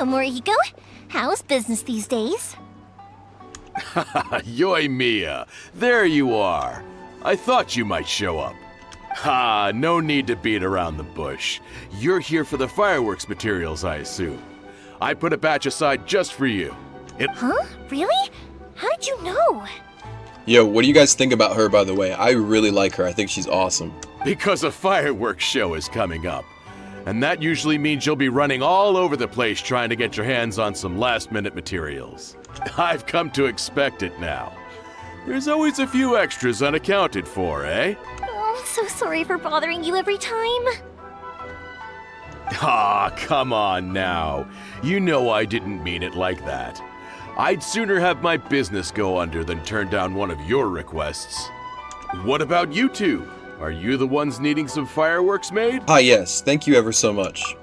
Hello, Morihiko. How's business these days? Yoimiya, there you are. I thought you might show up. Ha, no need to beat around the bush. You're here for the fireworks materials, I assume. I put a batch aside just for you. Huh? Really? How did you know? Yo, what do you guys think about her, by the way? I really like her. I think she's awesome. Because a fireworks show is coming up. And that usually means you'll be running all over the place trying to get your hands on some last-minute materials. I've come to expect it now. There's always a few extras unaccounted for, eh? Oh, I'm so sorry for bothering you every time. Ah, come on now. You know I didn't mean it like that. I'd sooner have my business go under than turn down one of your requests. What about you two? Are you the ones needing some fireworks made? Ah, yes. Thank you ever so much.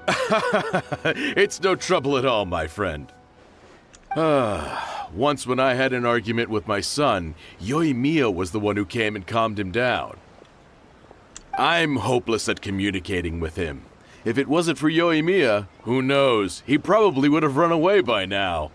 It's no trouble at all, my friend. Once when I had an argument with my son, Yoimiya was the one who came and calmed him down. I'm hopeless at communicating with him. If it wasn't for Yoimiya, who knows, he probably would have run away by now.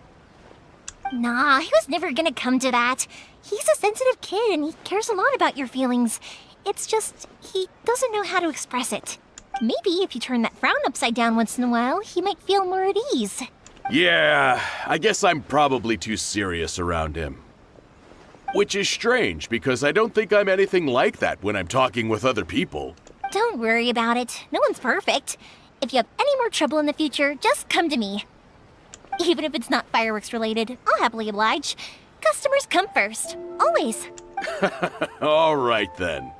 Nah, he was never gonna come to that. He's a sensitive kid and he cares a lot about your feelings. It's just, he doesn't know how to express it. Maybe if you turn that frown upside down once in a while, he might feel more at ease. Yeah, I guess I'm probably too serious around him. Which is strange, because I don't think I'm anything like that when I'm talking with other people. Don't worry about it. No one's perfect. If you have any more trouble in the future, just come to me. Even if it's not fireworks related, I'll happily oblige. Customers come first. Always. All right then.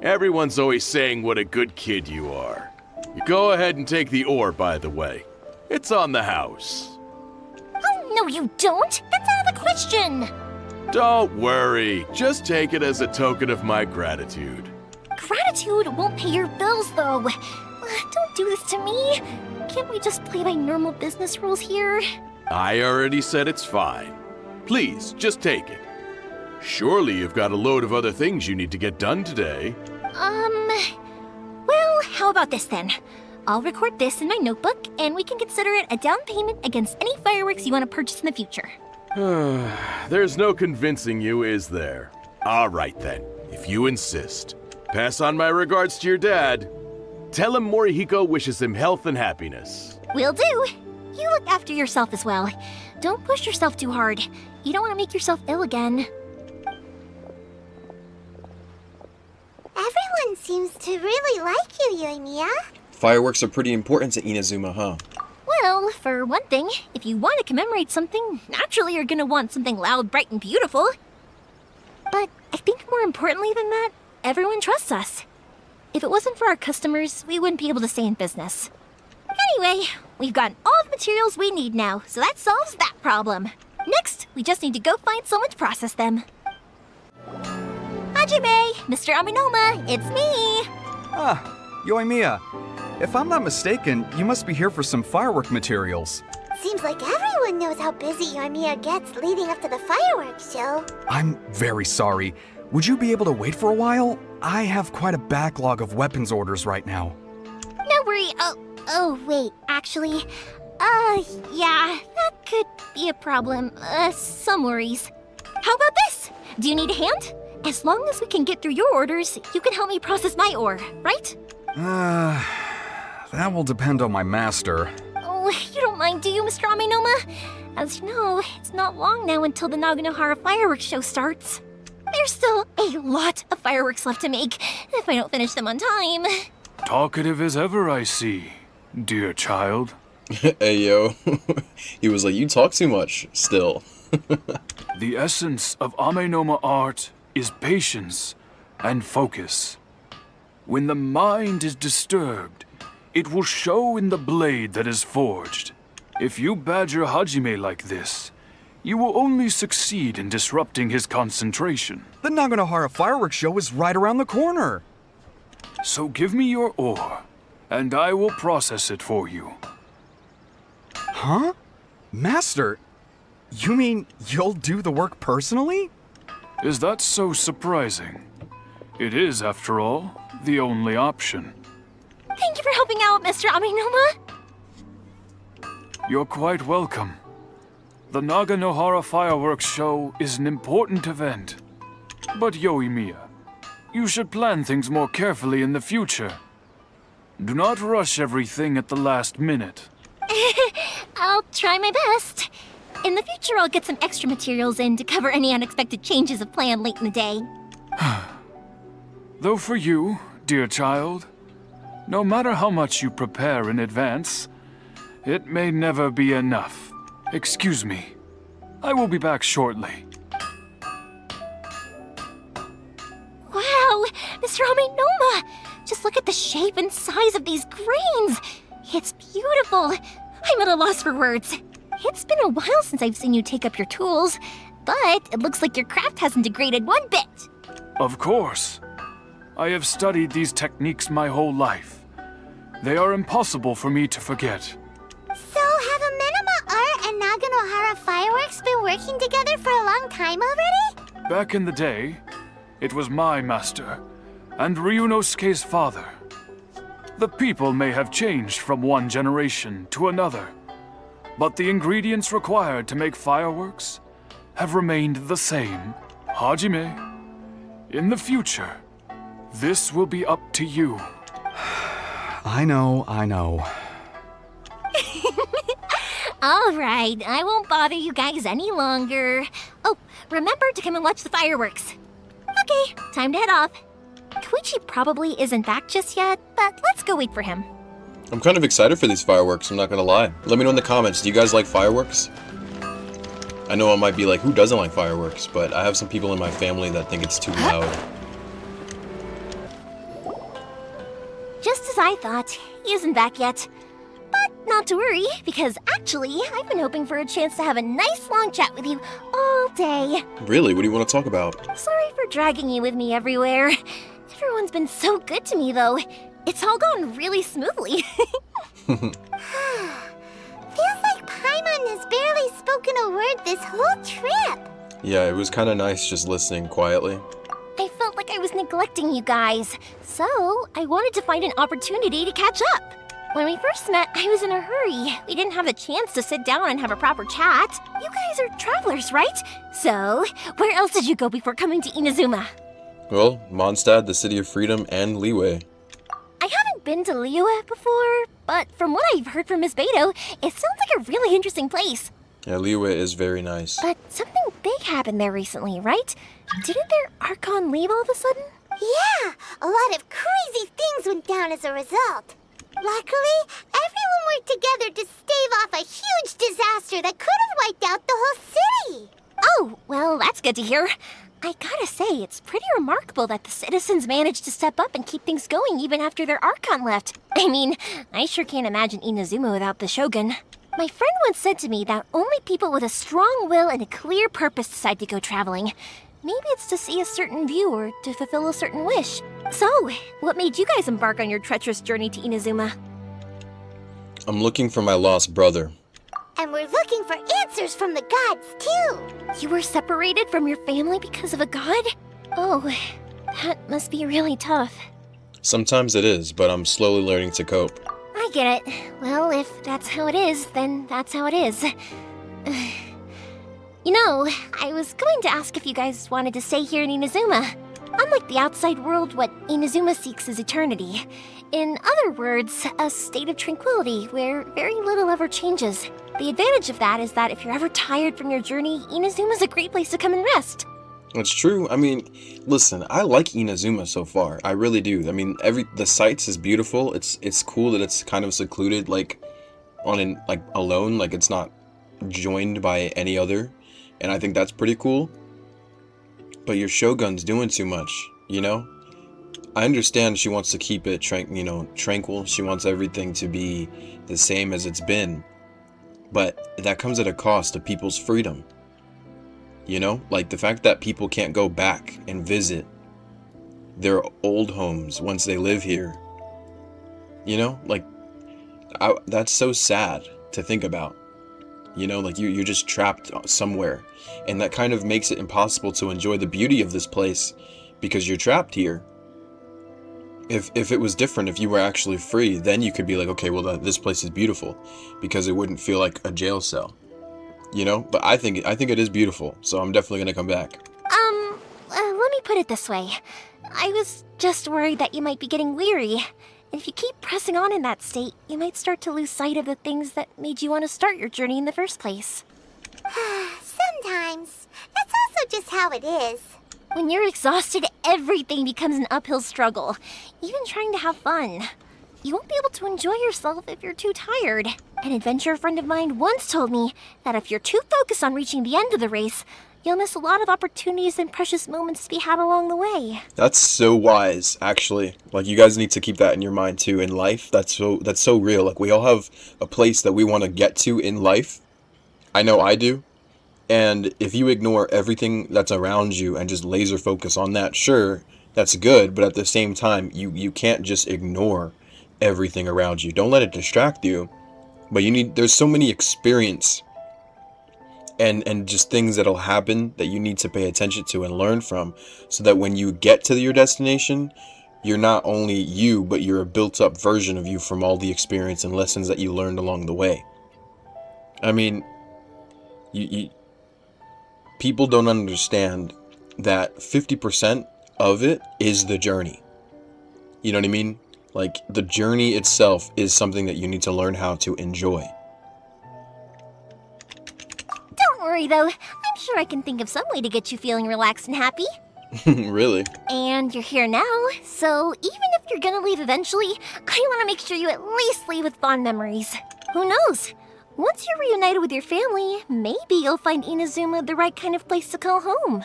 Everyone's always saying what a good kid you are. You go ahead and take the ore, by the way. It's on the house. Oh, no you don't! That's out of the question! Don't worry. Just take it as a token of my gratitude. Gratitude won't pay your bills, though. Don't do this to me. Can't we just play by normal business rules here? I already said it's fine. Please, just take it. Surely you've got a load of other things you need to get done today. Well, how about this then? I'll record this in my notebook, and we can consider it a down payment against any fireworks you want to purchase in the future. There's no convincing you, is there? All right then, if you insist. Pass on my regards to your dad. Tell him Morihiko wishes him health and happiness. Will do. You look after yourself as well. Don't push yourself too hard. You don't want to make yourself ill again. Everyone seems to really like you, Yoimiya. Fireworks are pretty important to Inazuma, huh? Well, for one thing, if you want to commemorate something, naturally you're gonna want something loud, bright, and beautiful. But I think more importantly than that, everyone trusts us. If it wasn't for our customers, we wouldn't be able to stay in business. Anyway, we've gotten all the materials we need now, so that solves that problem. Next, we just need to go find someone to process them. Hajime, Mr. Aminoma, it's me! Ah, Yoimiya. If I'm not mistaken, you must be here for some firework materials. Seems like everyone knows how busy Yoimiya gets leading up to the fireworks show. I'm very sorry. Would you be able to wait for a while? I have quite a backlog of weapons orders right now. No worry. Oh, wait, actually, yeah, that could be a problem. Some worries. How about this? Do you need a hand? As long as we can get through your orders, you can help me process my ore, right? That will depend on my master. Oh, you don't mind, do you, Mr. Aminoma? As you know, it's not long now until the Naganohara fireworks show starts. There's still a lot of fireworks left to make, if I don't finish them on time. Talkative as ever, I see, dear child. Hey, yo. He was like, you talk too much, still. The essence of Amenoma art is patience and focus. When the mind is disturbed, it will show in the blade that is forged. If you badger Hajime like this, you will only succeed in disrupting his concentration. The Naganohara fireworks show is right around the corner. So give me your ore, and I will process it for you. Huh? Master, you mean you'll do the work personally? Is that so surprising? It is, after all, the only option. Thank you for helping out, Mr. Aminoma. You're quite welcome. The Naganohara fireworks show is an important event. But Yoimiya, you should plan things more carefully in the future. Do not rush everything at the last minute. I'll try my best. In the future, I'll get some extra materials in to cover any unexpected changes of plan late in the day. Though for you, dear child, no matter how much you prepare in advance, it may never be enough. Excuse me. I will be back shortly. Wow, Mr. Amenoma! Just look at the shape and size of these grains! It's beautiful! I'm at a loss for words. It's been a while since I've seen you take up your tools, but it looks like your craft hasn't degraded one bit. Of course. I have studied these techniques my whole life. They are impossible for me to forget. So, have Amenoma Art and Naganohara Fireworks been working together for a long time already? Back in the day, it was my master, and Ryunosuke's father. The people may have changed from one generation to another, but the ingredients required to make fireworks have remained the same. Hajime, in the future, this will be up to you. I know. All right, I won't bother you guys any longer. Oh, remember to come and watch the fireworks. Okay, time to head off. Koichi probably isn't back just yet, but let's go wait for him. I'm kind of excited for these fireworks, I'm not gonna lie. Let me know in the comments, do you guys like fireworks? I know I might be like, who doesn't like fireworks? But I have some people in my family that think it's too loud. Just as I thought, he isn't back yet. But not to worry, because actually, I've been hoping for a chance to have a nice long chat with you all day. Really? What do you want to talk about? Sorry for dragging you with me everywhere. Everyone's been so good to me, though. It's all gone really smoothly. Feels like Paimon has barely spoken a word this whole trip. Yeah, it was kind of nice just listening quietly. I felt like I was neglecting you guys, so I wanted to find an opportunity to catch up. When we first met, I was in a hurry. We didn't have the chance to sit down and have a proper chat. You guys are travelers, right? So, where else did you go before coming to Inazuma? Well, Mondstadt, the City of Freedom, and Liyue. I haven't been to Liyue before, but from what I've heard from Miss Beto, it sounds like a really interesting place. Yeah, Liyue is very nice. But something big happened there recently, right? Didn't their Archon leave all of a sudden? Yeah, a lot of crazy things went down as a result. Luckily, everyone worked together to stave off a huge disaster that could have wiped out the whole city. Oh, well, that's good to hear. I gotta say, it's pretty remarkable that the citizens managed to step up and keep things going even after their Archon left. I mean, I sure can't imagine Inazuma without the Shogun. My friend once said to me that only people with a strong will and a clear purpose decide to go traveling. Maybe it's to see a certain view or to fulfill a certain wish. So, what made you guys embark on your treacherous journey to Inazuma? I'm looking for my lost brother. And we're looking for answers from the gods, too. You were separated from your family because of a god? Oh, that must be really tough. Sometimes it is, but I'm slowly learning to cope. I get it. Well, if that's how it is, then that's how it is. You know, I was going to ask if you guys wanted to stay here in Inazuma. Unlike the outside world, what Inazuma seeks is eternity. In other words, a state of tranquility where very little ever changes. The advantage of that is that if you're ever tired from your journey, Inazuma's a great place to come and rest. That's true. I mean, listen, I like Inazuma so far. I really do. I mean, the sights is beautiful. It's cool that it's kind of secluded, like alone, like it's not joined by any other. And I think that's pretty cool. But your Shogun's doing too much, you know? I understand she wants to keep it tranquil. She wants everything to be the same as it's been. But that comes at a cost of people's freedom. You know? Like the fact that people can't go back and visit their old homes once they live here. You know? Like, that's so sad to think about. You know, like you're just trapped somewhere. And that kind of makes it impossible to enjoy the beauty of this place because you're trapped here. If it was different, if you were actually free, then you could be like, okay, well, this place is beautiful, because it wouldn't feel like a jail cell, you know? But I think it is beautiful, so I'm definitely gonna come back. Let me put it this way. I was just worried that you might be getting weary. And if you keep pressing on in that state, you might start to lose sight of the things that made you want to start your journey in the first place. Sometimes. That's also just how it is. When you're exhausted, everything becomes an uphill struggle, even trying to have fun. You won't be able to enjoy yourself if you're too tired. An adventurer friend of mine once told me that if you're too focused on reaching the end of the race, you'll miss a lot of opportunities and precious moments to be had along the way. That's so wise, actually. Like, you guys need to keep that in your mind too. In life, that's so real. Like, we all have a place that we want to get to in life. I know I do. And if you ignore everything that's around you and just laser focus on that, sure, that's good. But at the same time, you can't just ignore everything around you. Don't let it distract you. But there's so many experience and just things that'll happen that you need to pay attention to and learn from, so that when you get to your destination, you're not only you, but you're a built-up version of you from all the experience and lessons that you learned along the way. I mean, people don't understand that 50% of it is the journey. You know what I mean? Like, the journey itself is something that you need to learn how to enjoy. Don't worry though, I'm sure I can think of some way to get you feeling relaxed and happy. Really? And you're here now, so even if you're gonna leave eventually, I want to make sure you at least leave with fond memories. Who knows? Once you're reunited with your family, maybe you'll find Inazuma the right kind of place to call home.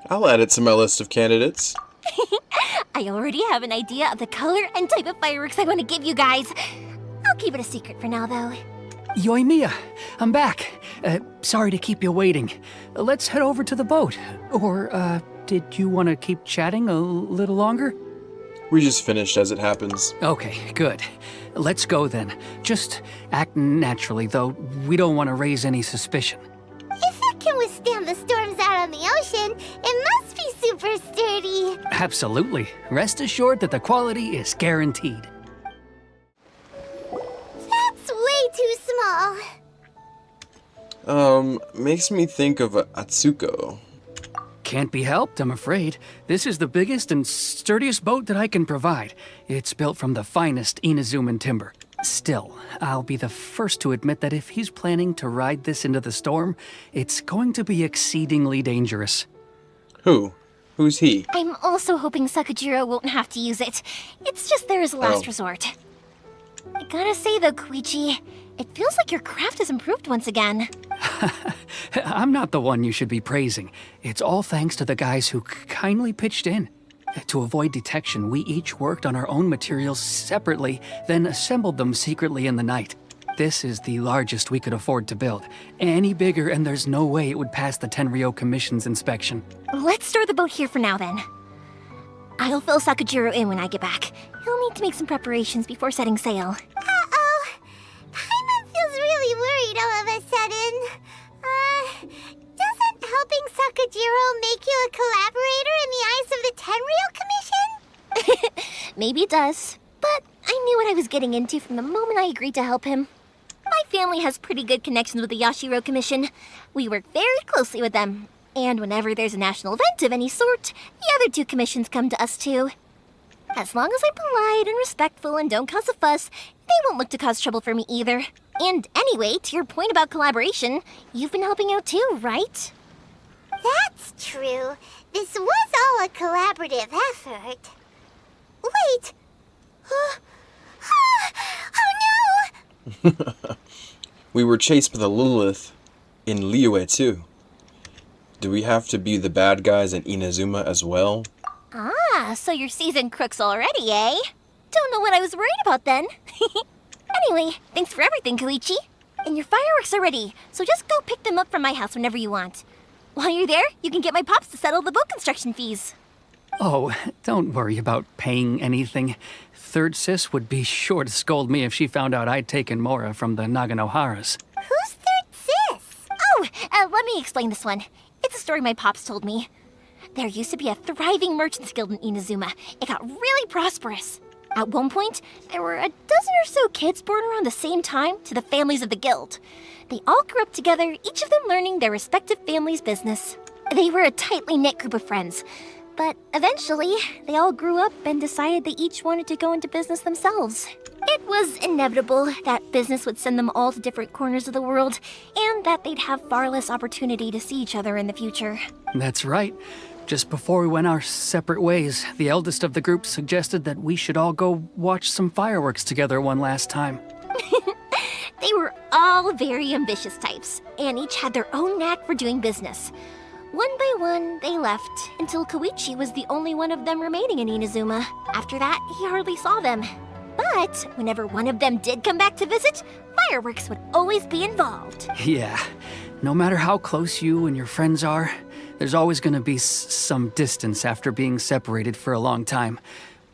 I'll add it to my list of candidates. I already have an idea of the color and type of fireworks I want to give you guys. I'll keep it a secret for now, though. Yoimiya, I'm back. Sorry to keep you waiting. Let's head over to the boat. Or, did you want to keep chatting a little longer? We just finished, as it happens. Okay, good. Let's go then. Just act naturally, though we don't want to raise any suspicion. If it can withstand the storms out on the ocean, it must be super sturdy. Absolutely. Rest assured that the quality is guaranteed. That's way too small. Makes me think of Atsuko. Can't be helped, I'm afraid. This is the biggest and sturdiest boat that I can provide. It's built from the finest Inazuman timber. Still, I'll be the first to admit that if he's planning to ride this into the storm, it's going to be exceedingly dangerous. Who? Who's he? I'm also hoping Sakujirou won't have to use it. It's just there as a last resort. I gotta say though, Koichi, it feels like your craft has improved once again. I'm not the one you should be praising. It's all thanks to the guys who kindly pitched in. To avoid detection, we each worked on our own materials separately, then assembled them secretly in the night. This is the largest we could afford to build. Any bigger and there's no way it would pass the Tenryou Commission's inspection. Let's store the boat here for now then. I'll fill Sakujirou in when I get back. He'll need to make some preparations before setting sail. Uh-oh. Paimon feels really worried all of a sudden. Doesn't helping Sakujirou make you a collaborator in the eyes of the Tenryou Commission? Maybe it does, but I knew what I was getting into from the moment I agreed to help him. My family has pretty good connections with the Yashiro Commission. We work very closely with them, and whenever there's a national event of any sort, the other two commissions come to us too. As long as I'm polite and respectful and don't cause a fuss, they won't look to cause trouble for me either. And anyway, to your point about collaboration, you've been helping out too, right? That's true. This was all a collaborative effort. Wait! Oh no! We were chased by the Lilith in Liyue too. Do we have to be the bad guys in Inazuma as well? Ah, so you're seasoned crooks already, eh? Don't know what I was worried about then. Anyway, thanks for everything, Koichi. And your fireworks are ready, so just go pick them up from my house whenever you want. While you're there, you can get my pops to settle the boat construction fees. Oh, don't worry about paying anything. Third Sis would be sure to scold me if she found out I'd taken Mora from the Naganoharas. Who's Third Sis? Oh, let me explain this one. It's a story my pops told me. There used to be a thriving merchants guild in Inazuma. It got really prosperous. At one point, there were a dozen or so kids born around the same time to the families of the guild. They all grew up together, each of them learning their respective family's business. They were a tightly knit group of friends. But eventually, they all grew up and decided they each wanted to go into business themselves. It was inevitable that business would send them all to different corners of the world, and that they'd have far less opportunity to see each other in the future. That's right. Just before we went our separate ways, the eldest of the group suggested that we should all go watch some fireworks together one last time. They were all very ambitious types, and each had their own knack for doing business. One by one, they left, until Koichi was the only one of them remaining in Inazuma. After that, he hardly saw them. But whenever one of them did come back to visit, fireworks would always be involved. Yeah, no matter how close you and your friends are, there's always going to be some distance after being separated for a long time.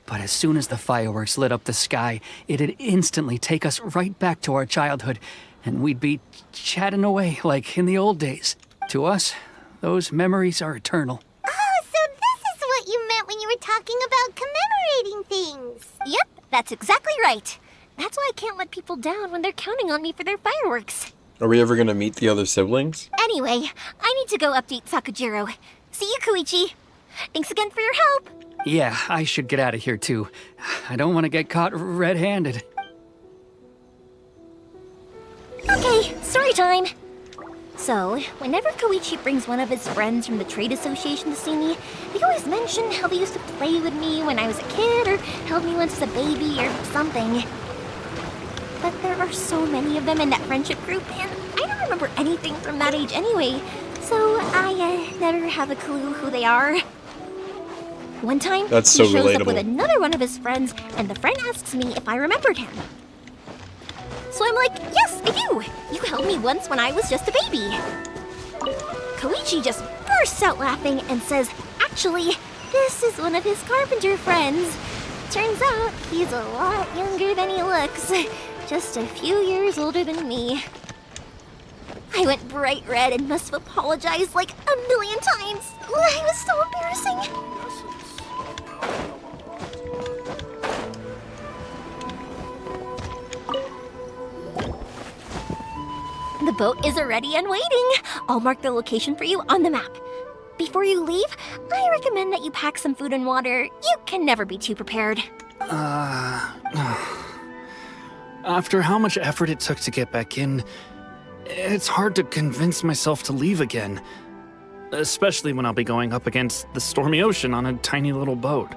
But as soon as the fireworks lit up the sky, it'd instantly take us right back to our childhood, and we'd be chatting away like in the old days. To us, those memories are eternal. Oh, so this is what you meant when you were talking about commemorating things. Yep, that's exactly right. That's why I can't let people down when they're counting on me for their fireworks. Are we ever gonna meet the other siblings? Anyway, I need to go update Sakujirou. See you, Koichi. Thanks again for your help. Yeah, I should get out of here too. I don't want to get caught red-handed. Okay, story time. So, whenever Koichi brings one of his friends from the trade association to see me, they always mention how they used to play with me when I was a kid or held me once as a baby or something. But there are so many of them in that friendship group, and I don't remember anything from that age anyway, so I never have a clue who they are. One time, That's so he shows up with relatable. another one of his friends, and the friend asks me if I remembered him. So I'm like, yes, I do! You held me once when I was just a baby. Koichi just bursts out laughing and says, actually, this is one of his carpenter friends. Turns out he's a lot younger than he looks. Just a few years older than me. I went bright red and must have apologized like a million times. It was so embarrassing. The boat is ready and waiting. I'll mark the location for you on the map. Before you leave, I recommend that you pack some food and water. You can never be too prepared. After how much effort it took to get back in, it's hard to convince myself to leave again. Especially when I'll be going up against the stormy ocean on a tiny little boat.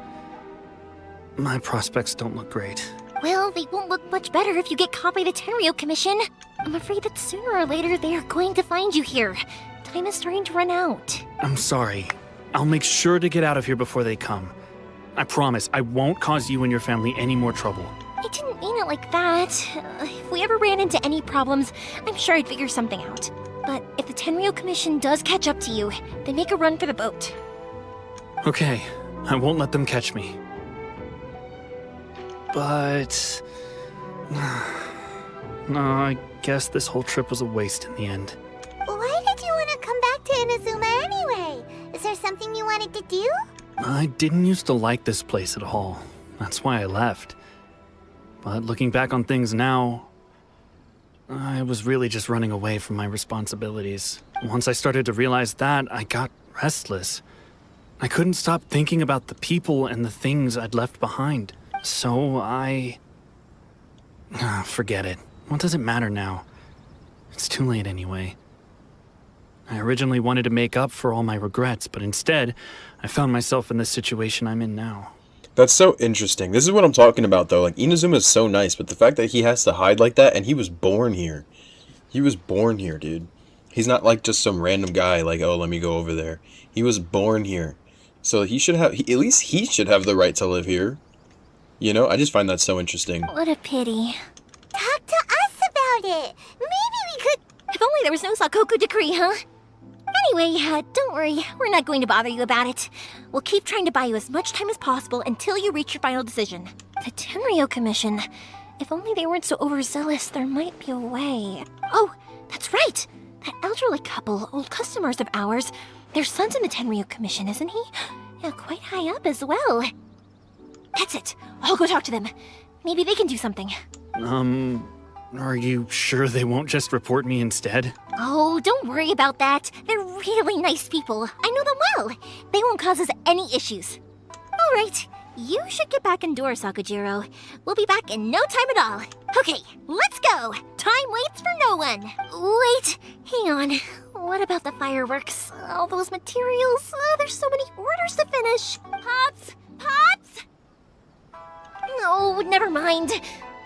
My prospects don't look great. Well, they won't look much better if you get caught by the Tenryou Commission. I'm afraid that sooner or later they are going to find you here. Time is starting to run out. I'm sorry. I'll make sure to get out of here before they come. I promise I won't cause you and your family any more trouble. I didn't mean it like that. If we ever ran into any problems, I'm sure I'd figure something out. But if the Tenryou Commission does catch up to you, then make a run for the boat. Okay, I won't let them catch me. But... no, I guess this whole trip was a waste in the end. Why did you want to come back to Inazuma anyway? Is there something you wanted to do? I didn't used to like this place at all. That's why I left. But looking back on things now, I was really just running away from my responsibilities. Once I started to realize that, I got restless. I couldn't stop thinking about the people and the things I'd left behind. So forget it. What does it matter now? It's too late anyway. I originally wanted to make up for all my regrets, but instead, I found myself in this situation I'm in now. That's so interesting. This is what I'm talking about, though. Like, Inazuma is so nice, but the fact that he has to hide like that, and he was born here. He was born here, dude. He's not like just some random guy, like, oh, let me go over there. He was born here. So he should have, at least he should have the right to live here. You know, I just find that so interesting. What a pity. Talk to us about it. Maybe we could... If only there was no Sakoku decree, huh? Anyway, don't worry. We're not going to bother you about it. We'll keep trying to buy you as much time as possible until you reach your final decision. The Tenryou Commission. If only they weren't so overzealous, there might be a way. Oh, that's right. That elderly couple, old customers of ours, their son's in the Tenryu Commission, isn't he? Yeah, quite high up as well. That's it. I'll go talk to them. Maybe they can do something. Are you sure they won't just report me instead? Oh, don't worry about that. They're really nice people. I know them well. They won't cause us any issues. All right. You should get back indoors, Sakujirou. We'll be back in no time at all. Okay, let's go. Time waits for no one. Wait, hang on. What about the fireworks? All those materials? There's so many orders to finish. Pops! Pops! No, never mind.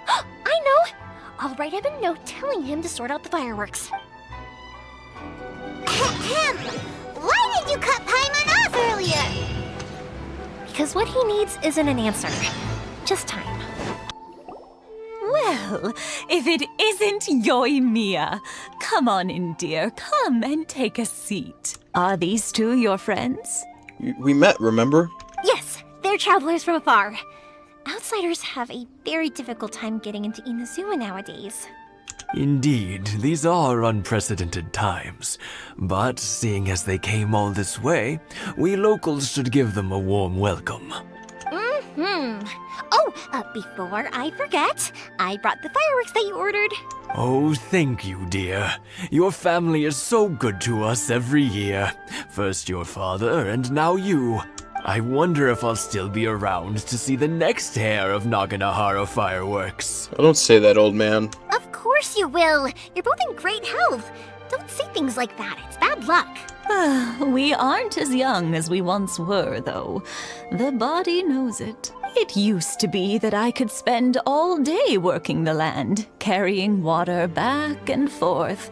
I know. I'll write him a note telling him to sort out the fireworks. Ahem. Why did you cut Paimon off earlier? Because what he needs isn't an answer, just time. Well, if it isn't Yoimiya. Come on in, dear. Come and take a seat. Are these two your friends? We met, remember? Yes, they're travelers from afar. Outsiders have a very difficult time getting into Inazuma nowadays. Indeed, these are unprecedented times. But seeing as they came all this way, we locals should give them a warm welcome. Oh, before I forget, I brought the fireworks that you ordered. Oh, thank you, dear. Your family is so good to us every year. First your father, and now you. I wonder if I'll still be around to see the next hair of Naganahara fireworks. I don't say that, old man. Of course you will. You're both in great health. Don't say things like that. It's bad luck. We aren't as young as we once were, though. The body knows it. It used to be that I could spend all day working the land, carrying water back and forth.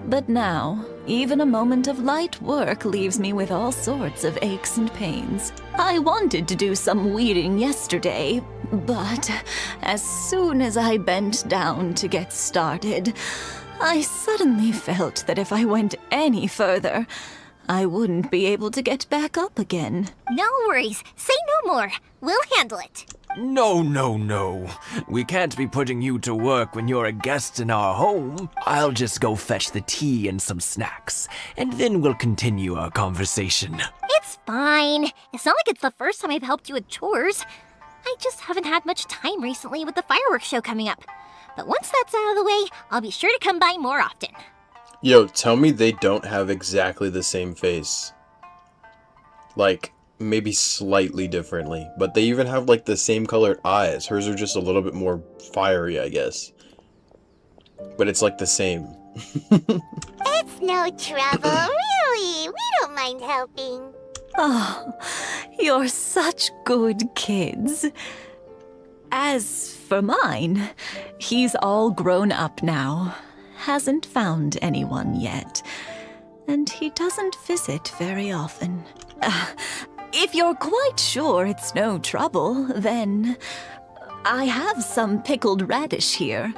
But now, even a moment of light work leaves me with all sorts of aches and pains. I wanted to do some weeding yesterday, but as soon as I bent down to get started, I suddenly felt that if I went any further, I wouldn't be able to get back up again. No worries. Say no more. We'll handle it. No, no, no. We can't be putting you to work when you're a guest in our home. I'll just go fetch the tea and some snacks, and then we'll continue our conversation. It's fine. It's not like it's the first time I've helped you with chores. I just haven't had much time recently with the fireworks show coming up. But once that's out of the way, I'll be sure to come by more often. Yo, tell me they don't have exactly the same face. Like, maybe slightly differently. But they even have, like, the same colored eyes. Hers are just a little bit more fiery, I guess. But it's, like, the same. It's no trouble, really. We don't mind helping. Oh, you're such good kids. As for mine, he's all grown up now. Hasn't found anyone yet. And he doesn't visit very often. If you're quite sure it's no trouble, then I have some pickled radish here.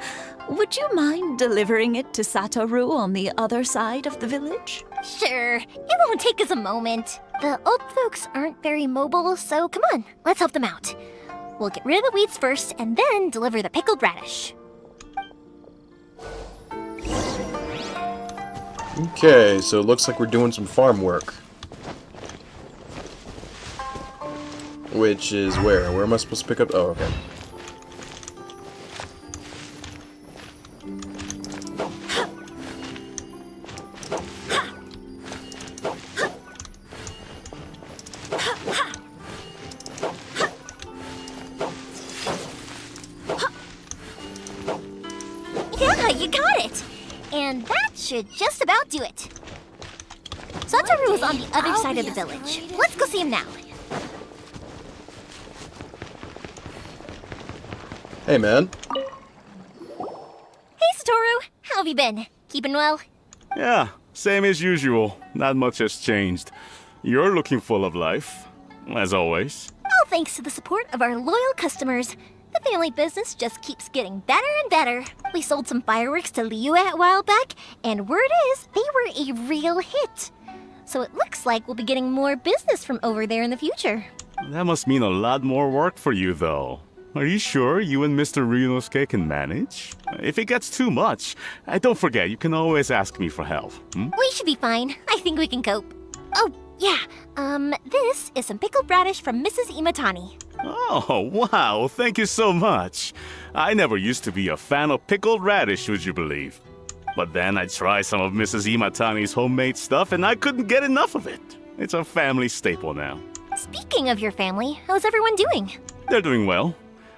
Would you mind delivering it to Satoru on the other side of the village? Sure. It won't take us a moment. The old folks aren't very mobile, so come on, let's help them out. We'll get rid of the weeds first, and then deliver the pickled radish. Okay, so it looks like we're doing some farm work. Which is where? Where am I supposed to pick up? Oh, okay. Yeah, you got it! And that should just about do it. Satoru is on the other side of the village. Let's go see him now. Hey, man. Hey, Satoru. How have you been? Keeping well? Yeah, same as usual. Not much has changed. You're looking full of life, as always. All thanks to the support of our loyal customers. The family business just keeps getting better and better. We sold some fireworks to Liyue a while back, and word is they were a real hit. So it looks like we'll be getting more business from over there in the future. That must mean a lot more work for you, though. Are you sure you and Mr. Ryunosuke can manage? If it gets too much, don't forget, you can always ask me for help. We should be fine. I think we can cope. Oh, yeah. This is some pickled radish from Mrs. Imatani. Oh, wow, thank you so much. I never used to be a fan of pickled radish, would you believe? But then I tried some of Mrs. Imatani's homemade stuff and I couldn't get enough of it. It's a family staple now. Speaking of your family, how's everyone doing? They're doing well.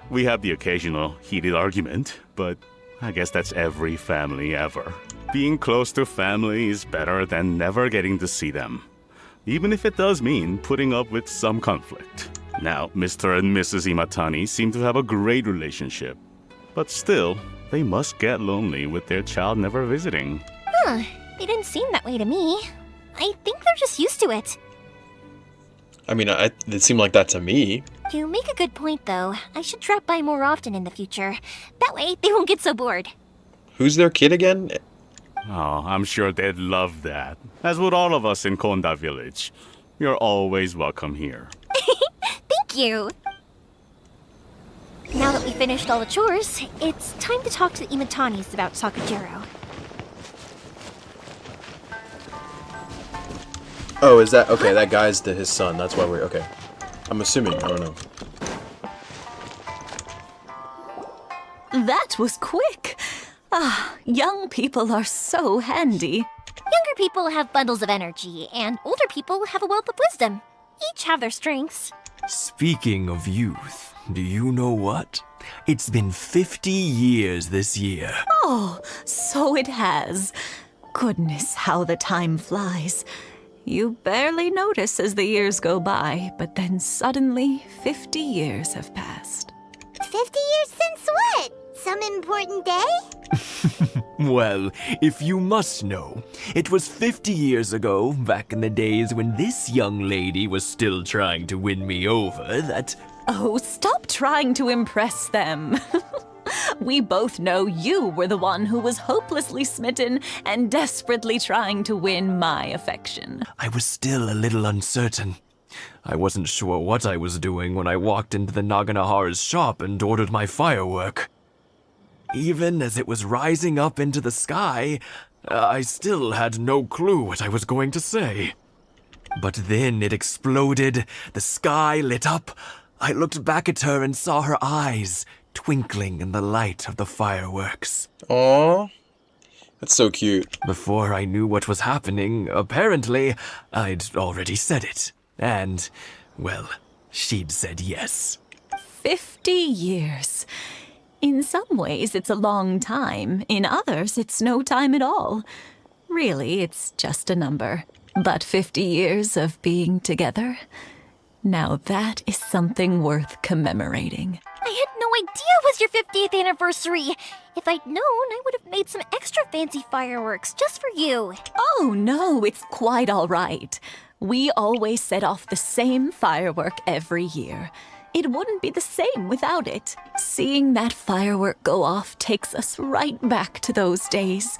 We have the occasional heated argument, but I guess that's every family ever. Being close to family is better than never getting to see them, even if it does mean putting up with some conflict. Now, Mr. and Mrs. Imatani seem to have a great relationship, but still, they must get lonely with their child never visiting. Huh, they didn't seem that way to me. I think they're just used to it. I mean, it seemed like that to me. You make a good point, though. I should drop by more often in the future. That way, they won't get so bored. Who's their kid again? Oh, I'm sure they'd love that, as would all of us in Konda Village. You're always welcome here. Thank you! Now that we finished all the chores, it's time to talk to the Imatanis about Sakujirou. Oh, is that... Okay, that guy's his son. That's why we're... Okay. I'm assuming. I don't know. That was quick. Ah, young people are so handy. Younger people have bundles of energy, and older people have a wealth of wisdom. Each have their strengths. Speaking of youth, do you know what? It's been 50 years this year. Oh, so it has. Goodness, how the time flies. You barely notice as the years go by, but then suddenly 50 years have passed. 50 years since what? Some important day? Well, if you must know, it was 50 years ago, back in the days when this young lady was still trying to win me over, that... Oh, stop trying to impress them. We both know you were the one who was hopelessly smitten and desperately trying to win my affection. I was still a little uncertain. I wasn't sure what I was doing when I walked into the Naganahara's shop and ordered my firework. Even as it was rising up into the sky, I still had no clue what I was going to say. But then it exploded, the sky lit up. I looked back at her and saw her eyes twinkling in the light of the fireworks. Aww. That's so cute. Before I knew what was happening, apparently, I'd already said it. And, well, she'd said yes. 50 years. In some ways, it's a long time. In others, it's no time at all. Really, it's just a number. But 50 years of being together? Now that is something worth commemorating. I had no idea it was your 50th anniversary. If I'd known, I would have made some extra fancy fireworks just for you. Oh, no, it's quite all right. We always set off the same firework every year. It wouldn't be the same without it. Seeing that firework go off takes us right back to those days.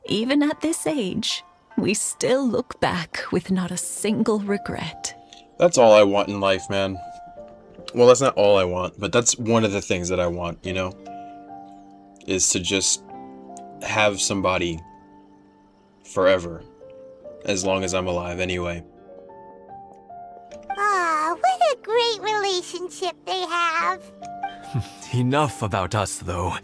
Even at this age, we still look back with not a single regret. That's all I want in life, man. Well, that's not all I want, but that's one of the things that I want, you know? Is to just have somebody forever. As long as I'm alive, anyway. Ah, what a great relationship they have. Enough about us, though.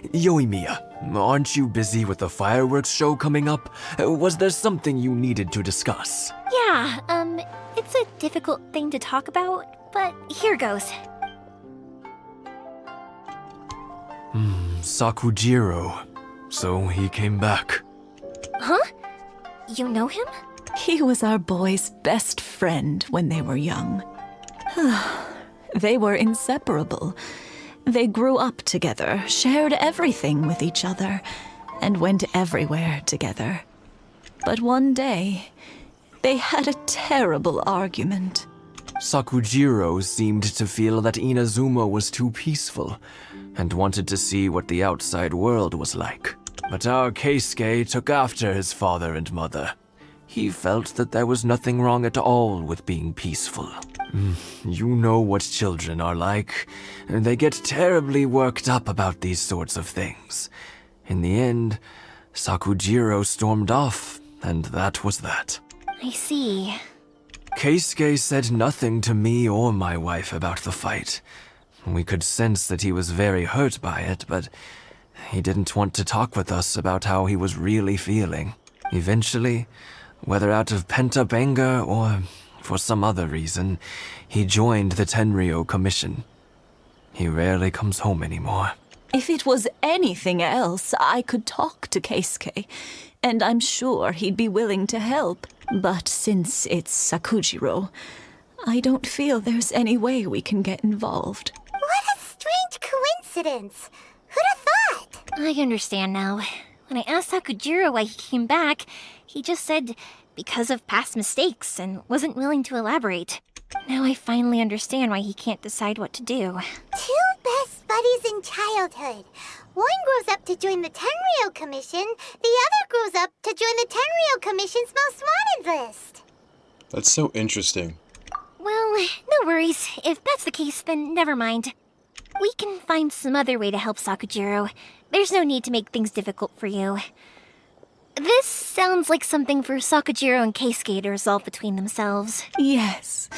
Yoimiya, aren't you busy with the fireworks show coming up? Was there something you needed to discuss? Yeah, it's a difficult thing to talk about, but here goes. Sakujirou. So he came back. Huh? You know him? He was our boys' best friend when they were young. They were inseparable. They grew up together, shared everything with each other, and went everywhere together. But one day, they had a terrible argument. Sakujirou seemed to feel that Inazuma was too peaceful, and wanted to see what the outside world was like. But our Keisuke took after his father and mother. He felt that there was nothing wrong at all with being peaceful. You know what children are like. They get terribly worked up about these sorts of things. In the end, Sakujirou stormed off, and that was that. I see. Keisuke said nothing to me or my wife about the fight. We could sense that he was very hurt by it, but he didn't want to talk with us about how he was really feeling. Eventually, whether out of pent-up anger or for some other reason, he joined the Tenryou Commission. He rarely comes home anymore. If it was anything else, I could talk to Keisuke, and I'm sure he'd be willing to help. But since it's Sakujirou, I don't feel there's any way we can get involved. What a strange coincidence. Who'd have thought? I understand now. When I asked Sakujirou why he came back, he just said because of past mistakes and wasn't willing to elaborate. Now I finally understand why he can't decide what to do. Two best buddies in childhood. One grows up to join the Tenryou Commission, the other grows up to join the Tenryou Commission's most wanted list. That's so interesting. Well, no worries. If that's the case, then never mind. We can find some other way to help Sakujirou. There's no need to make things difficult for you. This sounds like something for Sakujirou and Keisuke to resolve between themselves. Yes.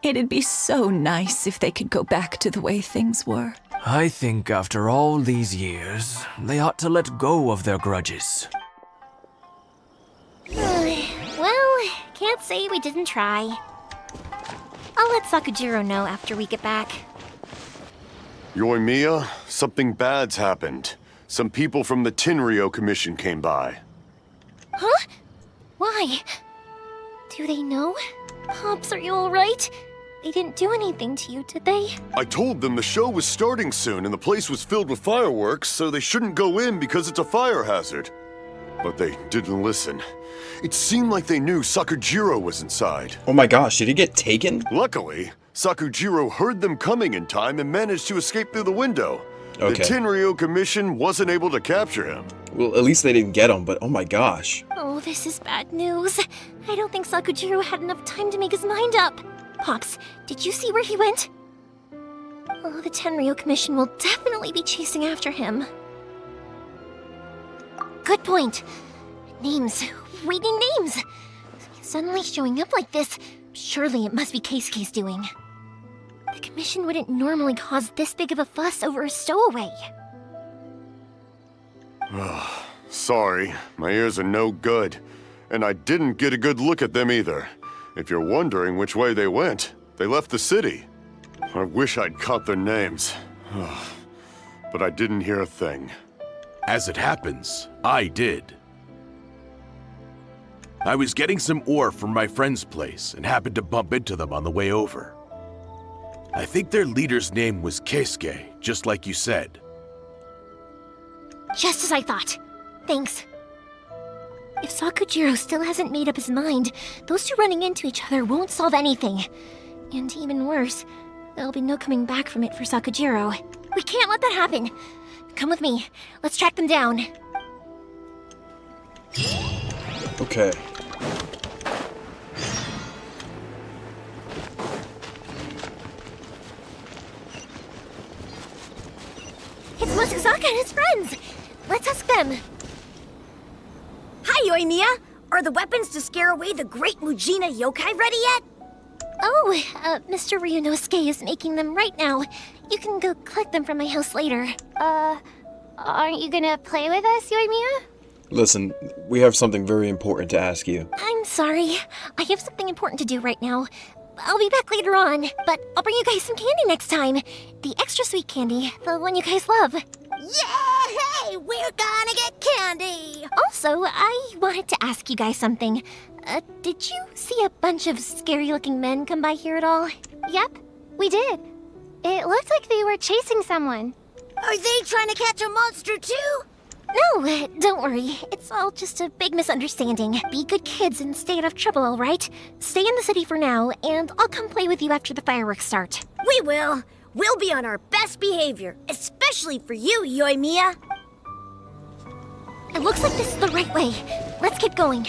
It'd be so nice if they could go back to the way things were. I think after all these years, they ought to let go of their grudges. Well, can't say we didn't try. I'll let Sakujirou know after we get back. Yoimiya, something bad's happened. Some people from the Tenryou Commission came by. Huh? Why? Do they know? Pops, are you alright? They didn't do anything to you, did they? I told them the show was starting soon and the place was filled with fireworks, so they shouldn't go in because it's a fire hazard. But they didn't listen. It seemed like they knew Sakujirou was inside. Oh my gosh, did he get taken? Luckily, Sakujirou heard them coming in time and managed to escape through the window. Okay. The Tenryou Commission wasn't able to capture him. Well, at least they didn't get him, but oh my gosh. Oh, this is bad news. I don't think Sakujirou had enough time to make his mind up. Pops, did you see where he went? Oh, the Tenryou Commission will definitely be chasing after him. Good point. Names. We need names. Suddenly showing up like this, surely it must be Keisuke's doing. The Commission wouldn't normally cause this big of a fuss over a stowaway. Sorry, my ears are no good. And I didn't get a good look at them either. If you're wondering which way they went, they left the city. I wish I'd caught their names. But I didn't hear a thing. As it happens, I did. I was getting some ore from my friend's place and happened to bump into them on the way over. I think their leader's name was Keisuke, just like you said. Just as I thought. Thanks. If Sakujirou still hasn't made up his mind, those two running into each other won't solve anything. And even worse, there'll be no coming back from it for Sakujirou. We can't let that happen. Come with me. Let's track them down. Okay. It's Mosazaka and his friends. Let's ask them. Hi, Yoimiya! Are the weapons to scare away the great Mujina yokai ready yet? Oh, Mr. Ryunosuke is making them right now. You can go collect them from my house later. Aren't you gonna play with us, Yoimiya? Listen, we have something very important to ask you. I'm sorry. I have something important to do right now. I'll be back later on, but I'll bring you guys some candy next time. The extra sweet candy, the one you guys love. Yay! We're gonna get candy! Also, I wanted to ask you guys something. Did you see a bunch of scary-looking men come by here at all? Yep, we did. It looked like they were chasing someone. Are they trying to catch a monster too? No, don't worry. It's all just a big misunderstanding. Be good kids and stay out of trouble, all right? Stay in the city for now, and I'll come play with you after the fireworks start. We will. We'll be on our best behavior, especially for you, Yoimiya. It looks like this is the right way. Let's keep going.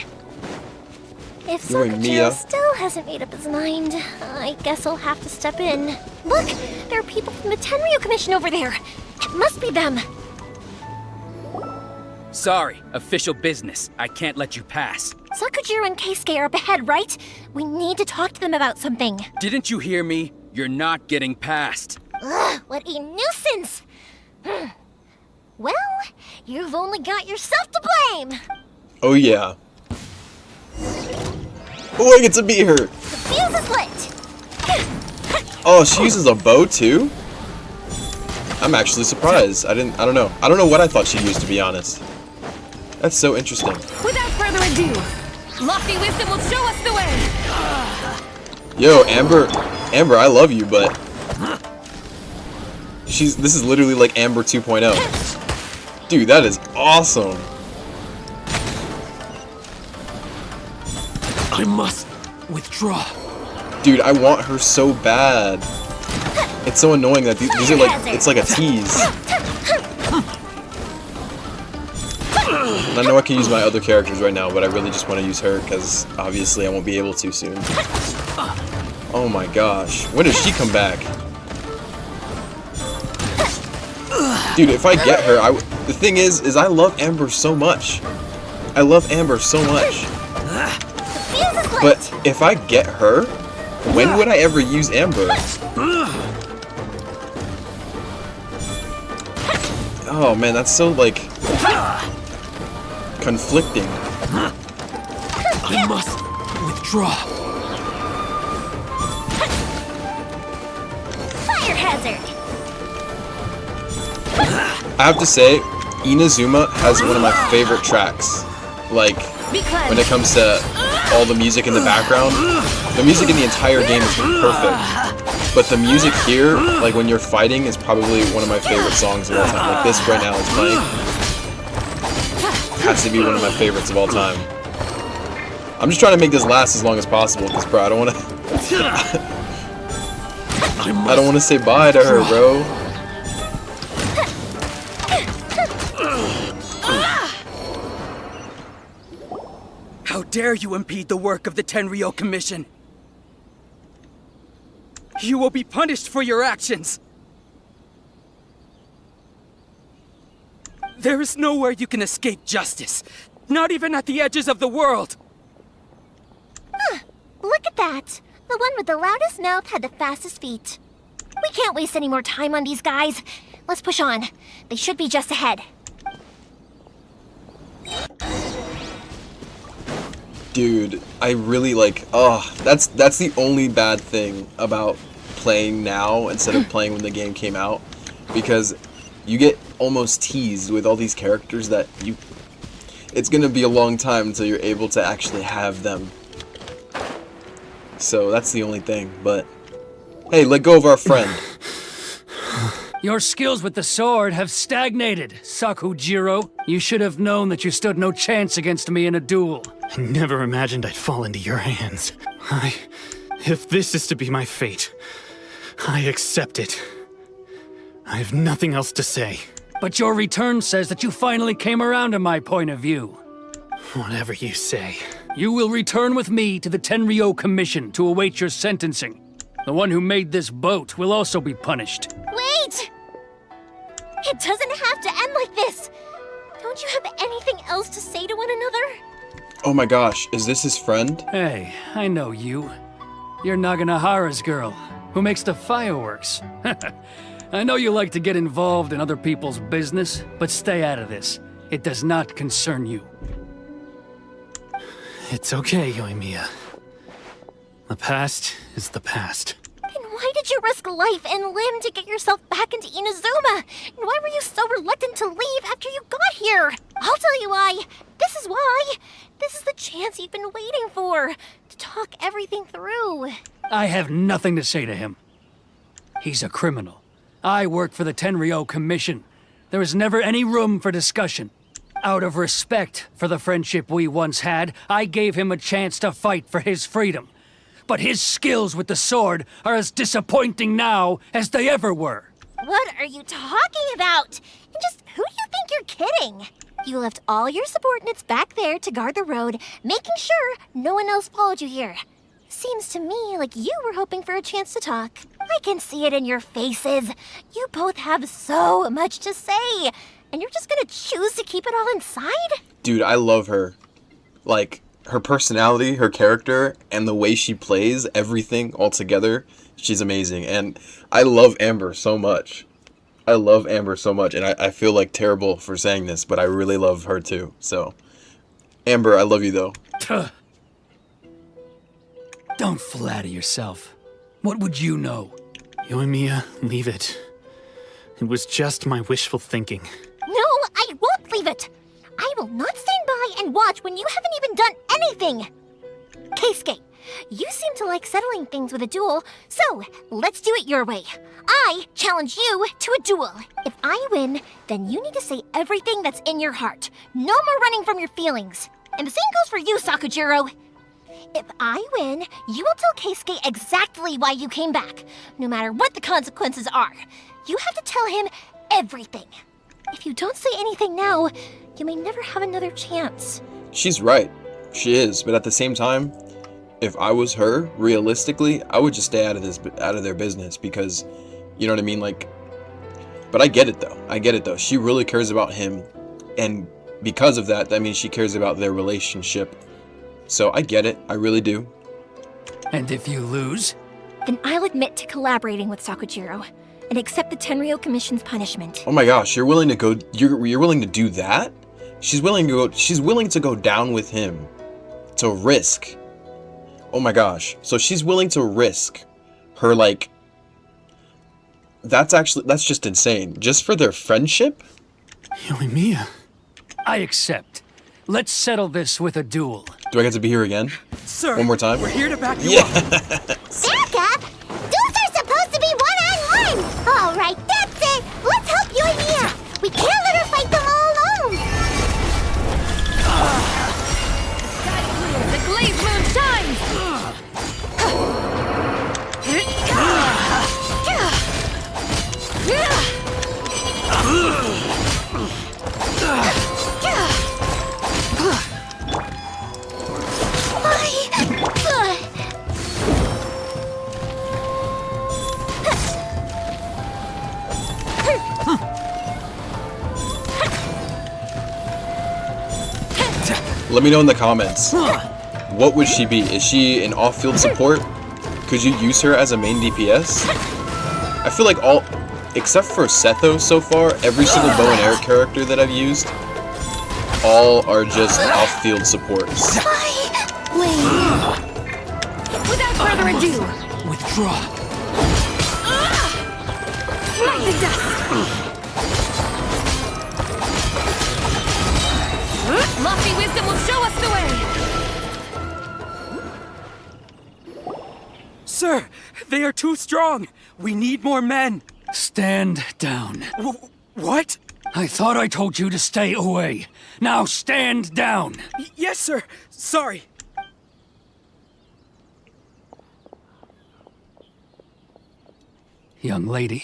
If Yoimiya. Sakujirou still hasn't made up his mind, I guess I'll have to step in. Look, there are people from the Tenryu Commission over there. It must be them. Sorry, official business. I can't let you pass. Sakujirou and Keisuke are up ahead, right? We need to talk to them about something. Didn't you hear me? You're not getting past. Ugh, what a nuisance! Well, you've only got yourself to blame. Oh yeah. Oh, I get to beat her. The fuse is lit. Oh, she uses a bow too? I'm actually surprised. I don't know. I don't know what I thought she used, to be honest. That's so interesting. Without further ado, lofty wisdom will show us the way. Yo, Amber, I love you, but this is literally like Amber 2.0. Dude, that is awesome. I must withdraw. Dude, I want her so bad. It's so annoying that these are like, it's like a tease. I know I can use my other characters right now, but I really just want to use her because obviously I won't be able to soon. Oh my gosh, when does she come back? Dude, if I get her, the thing is I love Amber so much. I love Amber so much. But if I get her, when would I ever use Amber? Oh man, that's so like conflicting. I must withdraw. Fire hazard. I have to say, Inazuma has one of my favorite tracks. Like, when it comes to all the music in the background, the music in the entire game is perfect. But the music here, like when you're fighting, is probably one of my favorite songs of all time. Like this right now is playing. Has to be one of my favorites of all time. I'm just trying to make this last as long as possible, because bro, I don't want to say bye to her, bro. How dare you impede the work of the Tenryu Commission? You will be punished for your actions. There is nowhere you can escape justice, not even at the edges of the world. Look at that. The one with the loudest mouth had the fastest feet. We can't waste any more time on these guys. Let's push on. They should be just ahead. Dude, I really like, that's the only bad thing about playing now instead of playing when the game came out, because you get almost teased with all these characters that it's gonna be a long time until you're able to actually have them. So that's the only thing, but hey, let go of our friend. Your skills with the sword have stagnated, Sakujirou. You should have known that you stood no chance against me in a duel. I never imagined I'd fall into your hands. If this is to be my fate, I accept it. I have nothing else to say. But your return says that you finally came around to my point of view. Whatever you say. You will return with me to the Tenryu Commission to await your sentencing. The one who made this boat will also be punished. Wait! It doesn't have to end like this! Don't you have anything else to say to one another? Oh my gosh, is this his friend? Hey, I know you. You're Naganahara's girl, who makes the fireworks. I know you like to get involved in other people's business, but stay out of this. It does not concern you. It's okay, Yoimiya. The past is the past. Then why did you risk life and limb to get yourself back into Inazuma? And why were you so reluctant to leave after you got here? I'll tell you why. This is why. This is the chance you've been waiting for, to talk everything through. I have nothing to say to him. He's a criminal. I work for the Tenryu Commission. There is never any room for discussion. Out of respect for the friendship we once had, I gave him a chance to fight for his freedom. But his skills with the sword are as disappointing now as they ever were. What are you talking about? And just who do you think you're kidding? You left all your subordinates back there to guard the road, making sure no one else followed you here. Seems to me like you were hoping for a chance to talk. I can see it in your faces. You both have so much to say, and you're just gonna choose to keep it all inside? Dude, I love her. Like, her personality, her character, and the way she plays, everything all together, she's amazing. And I love Amber so much. I love Amber so much, and I feel like terrible for saying this, but I really love her too. So, Amber, I love you though. Don't flatter yourself. What would you know? Yoimiya, leave it. It was just my wishful thinking. No, I won't leave it. I will not stand by and watch when you haven't even done anything. Keisuke, you seem to like settling things with a duel, so let's do it your way. I challenge you to a duel. If I win, then you need to say everything that's in your heart. No more running from your feelings. And the same goes for you, Sakujirou. If I win, you will tell Keisuke exactly why you came back, no matter what the consequences are. You have to tell him everything. If you don't say anything now, you may never have another chance. She's right. She is, but at the same time, if I was her, realistically, I would just stay out of their business because, you know what I mean? Like, but I get it though. She really cares about him, and because of that, that means she cares about their relationship. So I get it. I really do. And if you lose? Then I'll admit to collaborating with Sakujirou and accept the Tenryou Commission's punishment. Oh my gosh, you're willing to go? You're willing to do that? She's willing to go. She's willing to go down with him, to risk. Oh my gosh. So she's willing to risk her, like. That's just insane. Just for their friendship? Yoimiya. I accept. Let's settle this with a duel. Do I get to be here again? Sir, one more time? We're here to back you up. Back up? Duels are supposed to be one-on-one! All right, that's it! Let's help Yoimiya! We can't let her fight them all alone! Sky clear, the glazed moon shines! Let me know in the comments. What would she be? Is she an off-field support? Could you use her as a main DPS? I feel like all, except for Setho so far, every single bow and arrow character that I've used, all are just off-field supports. Without further ado, Withdraw. smite the dust! Lofty wisdom will show us the way! Sir, they are too strong. We need more men. Stand down. What? I thought I told you to stay away. Now stand down. Yes, sir. Sorry. Young lady,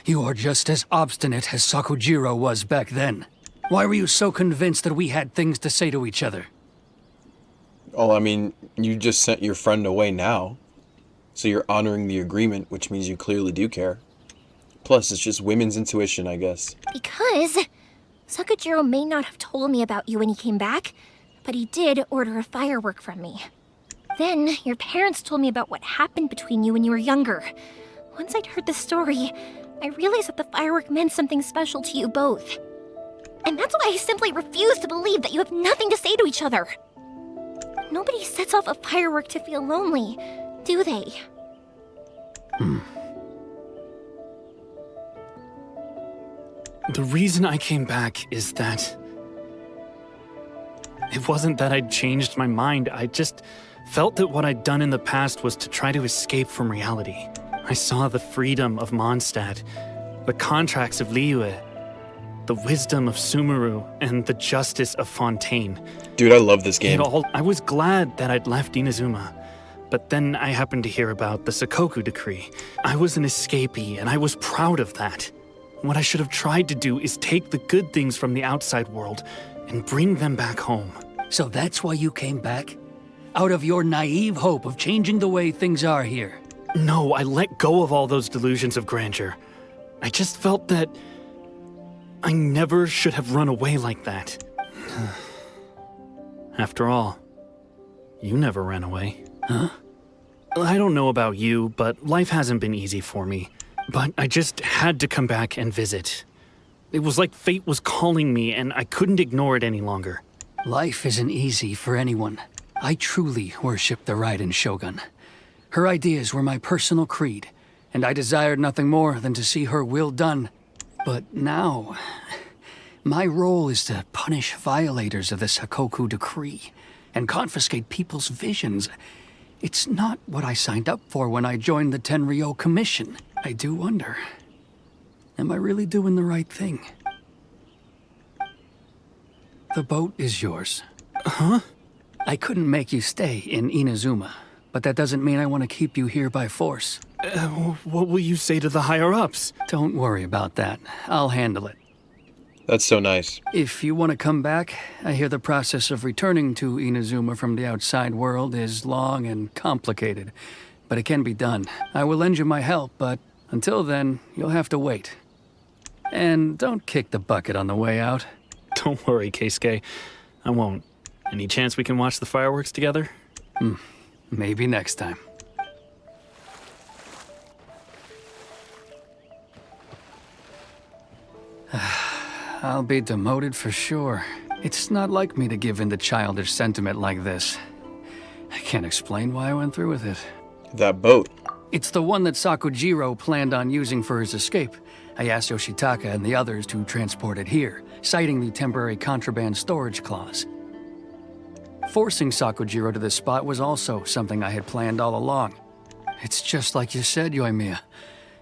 you are just as obstinate as Sakujirou was back then. Why were you so convinced that we had things to say to each other? Oh, I mean, you just sent your friend away now. So you're honoring the agreement, which means you clearly do care. Plus, it's just women's intuition, I guess. Because Sakujirou may not have told me about you when he came back, but he did order a firework from me. Then, your parents told me about what happened between you when you were younger. Once I'd heard the story, I realized that the firework meant something special to you both. And that's why I simply refuse to believe that you have nothing to say to each other. Nobody sets off a firework to feel lonely, do they? The reason I came back is that it wasn't that I'd changed my mind. I just felt that what I'd done in the past was to try to escape from reality. I saw the freedom of Mondstadt, the contracts of Liyue, the wisdom of Sumeru, and the justice of Fontaine. Dude, I love this game. I was glad that I'd left Inazuma, but then I happened to hear about the Sakoku decree. I was an escapee, and I was proud of that. What I should have tried to do is take the good things from the outside world and bring them back home. So that's why you came back? Out of your naive hope of changing the way things are here? No, I let go of all those delusions of grandeur. I just felt that I never should have run away like that. After all, you never ran away. Huh? I don't know about you, but life hasn't been easy for me. But I just had to come back and visit. It was like fate was calling me, and I couldn't ignore it any longer. Life isn't easy for anyone. I truly worship the Raiden Shogun. Her ideas were my personal creed, and I desired nothing more than to see her will done. But now, my role is to punish violators of the Sakoku decree and confiscate people's visions. It's not what I signed up for when I joined the Tenryo Commission. I do wonder, am I really doing the right thing? The boat is yours. Huh? I couldn't make you stay in Inazuma, but that doesn't mean I want to keep you here by force. What will you say to the higher-ups? Don't worry about that. I'll handle it. That's so nice. If you want to come back, I hear the process of returning to Inazuma from the outside world is long and complicated, but it can be done. I will lend you my help, but until then, you'll have to wait. And don't kick the bucket on the way out. Don't worry, Keisuke. I won't. Any chance we can watch the fireworks together? Maybe next time. I'll be demoted for sure. It's not like me to give in to childish sentiment like this. I can't explain why I went through with it. That boat. It's the one that Sakujirou planned on using for his escape. I asked Yoshitaka and the others to transport it here, citing the temporary contraband storage clause. Forcing Sakujirou to this spot was also something I had planned all along. It's just like you said, Yoimiya.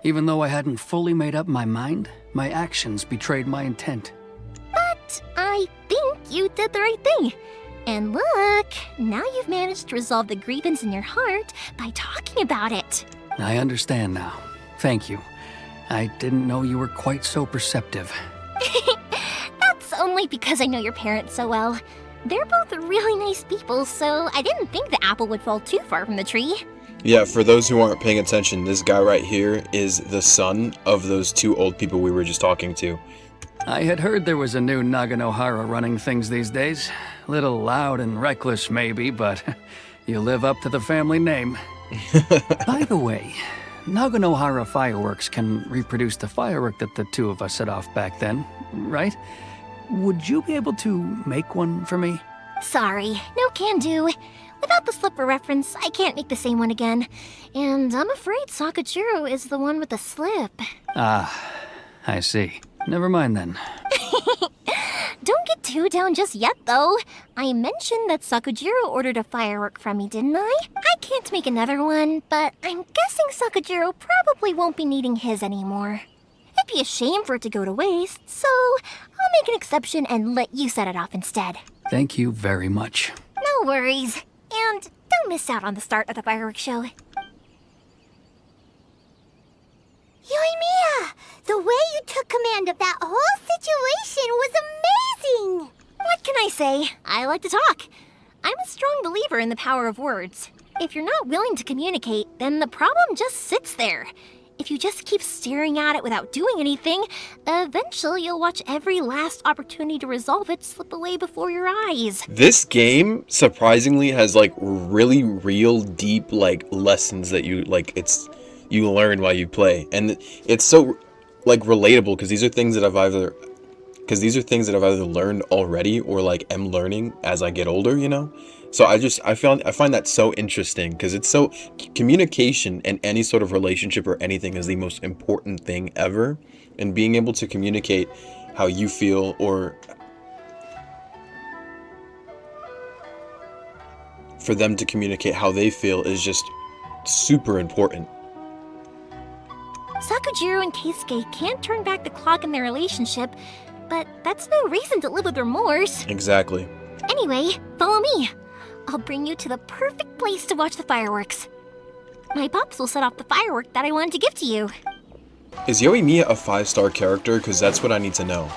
Even though I hadn't fully made up my mind, my actions betrayed my intent. But I think you did the right thing. And look, now you've managed to resolve the grievance in your heart by talking about it. I understand now. Thank you. I didn't know you were quite so perceptive. That's only because I know your parents so well. They're both really nice people, so I didn't think the apple would fall too far from the tree. Yeah, for those who aren't paying attention, this guy right here is the son of those two old people we were just talking to. I had heard there was a new Naganohara running things these days. Little loud and reckless maybe, but you live up to the family name. By the way, Naganohara fireworks can reproduce the firework that the two of us set off back then, right? Would you be able to make one for me? Sorry, no can do. Without the slipper reference, I can't make the same one again. And I'm afraid Sakujirou is the one with the slip. Ah, I see. Never mind then. Don't get too down just yet, though. I mentioned that Sakujirou ordered a firework from me, didn't I? I can't make another one, but I'm guessing Sakujirou probably won't be needing his anymore. It'd be a shame for it to go to waste, so I'll make an exception and let you set it off instead. Thank you very much. No worries. And don't miss out on the start of the fireworks show. Yoimiya! The way you took command of that whole situation was amazing! What can I say? I like to talk. I'm a strong believer in the power of words. If you're not willing to communicate, then the problem just sits there. If you just keep staring at it without doing anything, eventually you'll watch every last opportunity to resolve it slip away before your eyes. This game, surprisingly, has, like, really real deep, like, lessons that you, like, you learn while you play. And it's so, like, relatable, because these are things that I've either learned already or, like, am learning as I get older, you know? So I find that so interesting, because it's so, communication in any sort of relationship or anything is the most important thing ever, and being able to communicate how you feel or for them to communicate how they feel is just super important. Sakujirou and Keisuke can't turn back the clock in their relationship, but that's no reason to live with remorse. Exactly. Anyway, follow me. I'll bring you to the perfect place to watch the fireworks. My pops will set off the firework that I wanted to give to you. Is Yoimiya a 5-star character? Because that's what I need to know.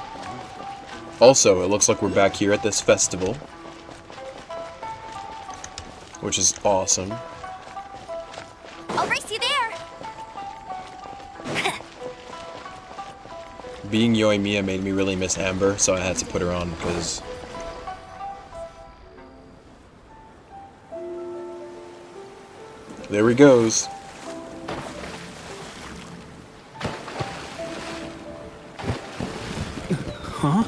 Also, it looks like we're back here at this festival, which is awesome. I'll race you there. Being Yoimiya made me really miss Amber, so I had to put her on because... There he goes. Huh?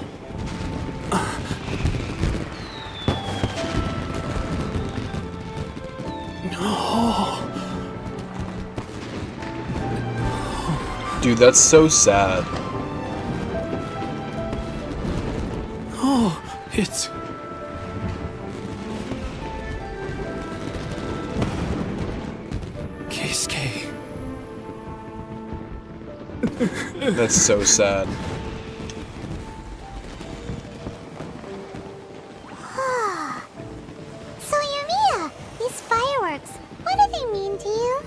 No. Dude, that's so sad. Oh, it's... Keisuke. That's so sad. So, Yoimiya, these fireworks, what do they mean to you?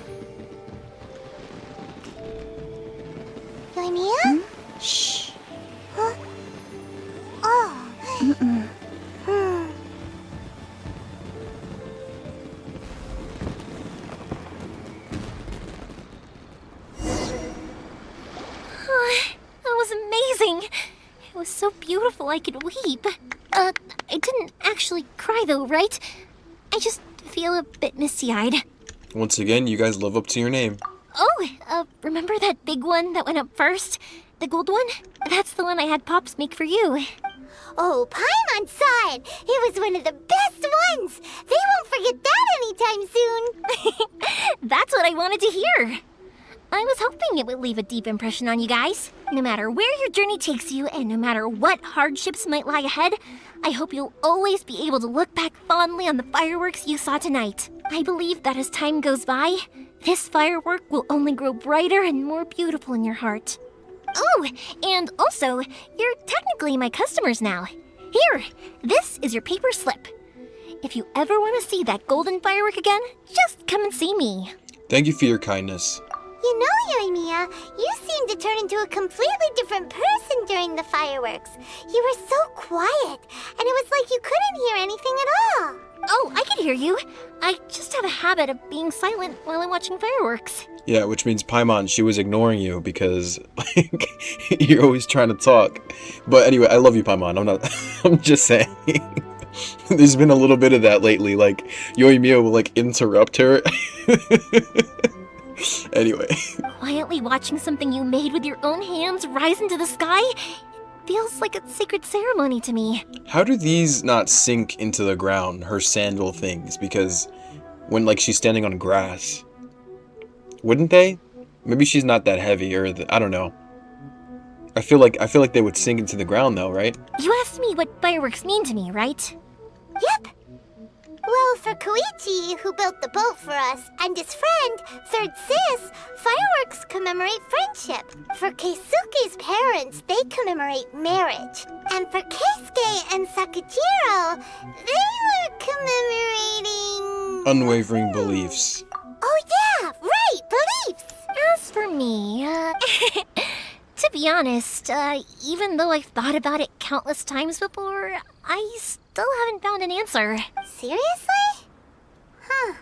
Yoimiya? Shh. Huh? Oh. That was amazing. It was so beautiful I could weep. I didn't actually cry though, right? I just feel a bit misty-eyed. Once again, you guys live up to your name. Oh, remember that big one that went up first? The gold one? That's the one I had Pops make for you. Oh, Paimon saw it. It was one of the best ones. They won't forget that anytime soon. That's what I wanted to hear. I was hoping it would leave a deep impression on you guys. No matter where your journey takes you, and no matter what hardships might lie ahead, I hope you'll always be able to look back fondly on the fireworks you saw tonight. I believe that as time goes by, this firework will only grow brighter and more beautiful in your heart. Oh, and also, you're technically my customers now. Here, this is your paper slip. If you ever want to see that golden firework again, just come and see me. Thank you for your kindness. You know, Yoimiya, you seemed to turn into a completely different person during the fireworks. You were so quiet, and it was like you couldn't hear anything at all. Oh, I could hear you. I just have a habit of being silent while I'm watching fireworks. Yeah, which means Paimon, she was ignoring you because like, you're always trying to talk. But anyway, I love you, Paimon. I'm just saying. There's been a little bit of that lately. Like, Yoimiya will like interrupt her. Anyway. Quietly watching something you made with your own hands rise into the sky feels like a sacred ceremony to me. How do these not sink into the ground, her sandal things? Because when like she's standing on grass, wouldn't they? Maybe she's not that heavy, or I don't know. I feel like they would sink into the ground though, right? You asked me what fireworks mean to me, right? Yep. Well, for Koichi, who built the boat for us, and his friend, Third Sis, fireworks commemorate friendship. For Keisuke's parents, they commemorate marriage. And for Keisuke and Sakujirou, they were commemorating... Unwavering beliefs. Oh yeah, right, beliefs! As for me, to be honest, even though I've thought about it countless times before, I still haven't found an answer. Seriously? Huh.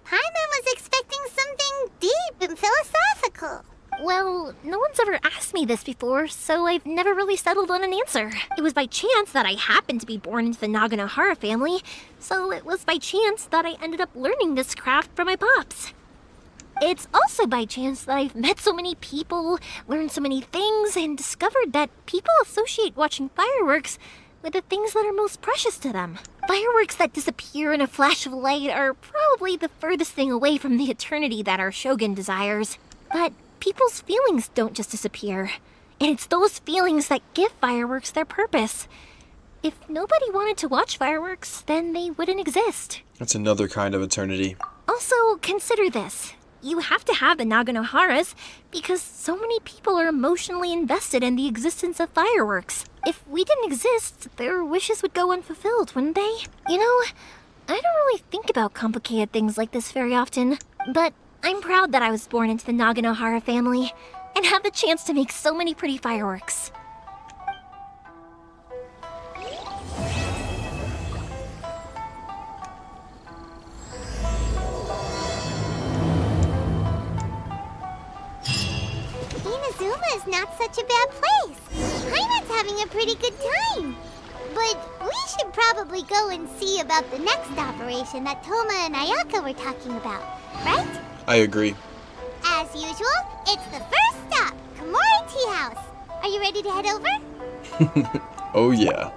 Paimon was expecting something deep and philosophical. Well, no one's ever asked me this before, so I've never really settled on an answer. It was by chance that I happened to be born into the Naganohara family, so it was by chance that I ended up learning this craft from my pops. It's also by chance that I've met so many people, learned so many things, and discovered that people associate watching fireworks with the things that are most precious to them. Fireworks that disappear in a flash of light are probably the furthest thing away from the eternity that our shogun desires. But people's feelings don't just disappear, and it's those feelings that give fireworks their purpose. If nobody wanted to watch fireworks, then they wouldn't exist. That's another kind of eternity. Also, consider this. You have to have the Naganoharas because so many people are emotionally invested in the existence of fireworks. If we didn't exist, their wishes would go unfulfilled, wouldn't they? You know, I don't really think about complicated things like this very often, but I'm proud that I was born into the Naganohara family, and have the chance to make so many pretty fireworks. Inazuma is not such a bad place. Paimon's having a pretty good time. But we should probably go and see about the next operation that Toma and Ayaka were talking about, right? I agree. As usual, it's the first stop, Komori Tea House. Are you ready to head over? Oh yeah.